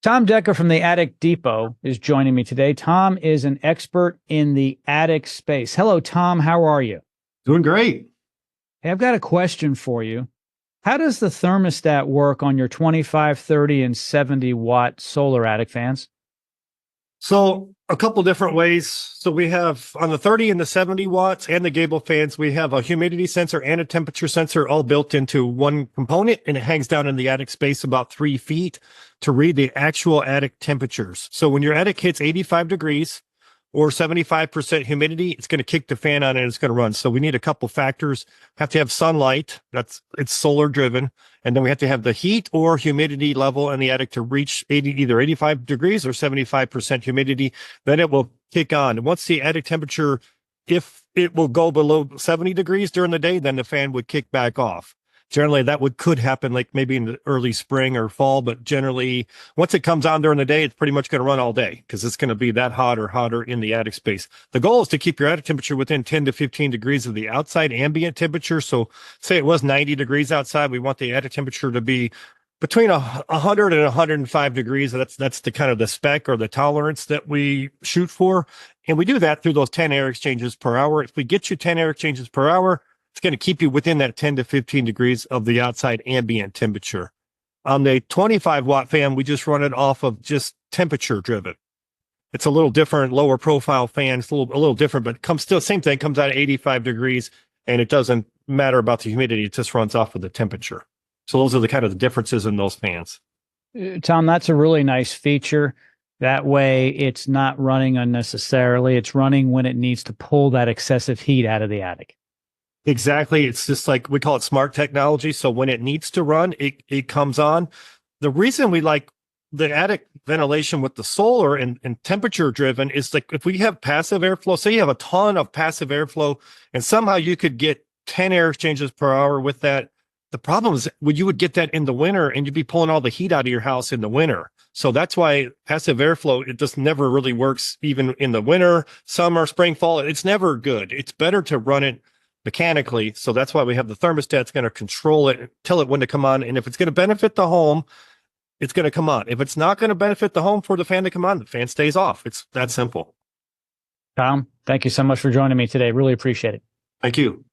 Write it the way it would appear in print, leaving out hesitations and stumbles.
Tom Decker from the Attic Depot is joining me today. Tom is an expert in the attic space. Hello, Tom. How are you? Doing great. Hey, I've got a question for you. How does the thermostat work on your 25, 30, and 70-watt solar attic fans? So a couple different ways. So we have on the 30 and the 70 watts and the gable fans, we have a humidity sensor and a temperature sensor all built into one component, and it hangs down in the attic space about 3 feet to read the actual attic temperatures. So when your attic hits 85 degrees or 75% humidity, it's going to kick the fan on and it's going to run. So we need a couple factors. Have to have sunlight. It's solar driven. And then we have to have the heat or humidity level in the attic to reach either 85 degrees or 75% humidity. Then it will kick on. And once the attic temperature, if it will go below 70 degrees during the day, then the fan would kick back off. Generally, could happen like maybe in the early spring or fall, but generally, once it comes on during the day, it's pretty much going to run all day because it's going to be that hot or hotter in the attic space. The goal is to keep your attic temperature within 10 to 15 degrees of the outside ambient temperature. So say it was 90 degrees outside, we want the attic temperature to be between 100 and 105 degrees. That's the kind of the spec or the tolerance that we shoot for. And we do that through those 10 air exchanges per hour. If we get you 10 air exchanges per hour, it's going to keep you within that 10 to 15 degrees of the outside ambient temperature. On the 25-watt fan, we just run it off of just temperature driven. It's a little different, lower profile fan. It's a little different, but comes still same thing. Comes out at 85 degrees, and it doesn't matter about the humidity. It just runs off of the temperature. So those are the kind of the differences in those fans. Tom, that's a really nice feature. That way, it's not running unnecessarily. It's running when it needs to pull that excessive heat out of the attic. Exactly. It's just like we call it smart technology. So when it needs to run, it comes on. The reason we like the attic ventilation with the solar and temperature driven is like if we have passive airflow, say you have a ton of passive airflow and somehow you could get 10 air exchanges per hour with that. The problem is when you would get that in the winter and you'd be pulling all the heat out of your house in the winter. So that's why passive airflow, it just never really works even in the winter, summer, spring, fall. It's never good. It's better to run it mechanically. So that's why we have the thermostat. It's going to control it, tell it when to come on. And if it's going to benefit the home, it's going to come on. If it's not going to benefit the home for the fan to come on, the fan stays off. It's that simple. Tom, thank you so much for joining me today. Really appreciate it. Thank you.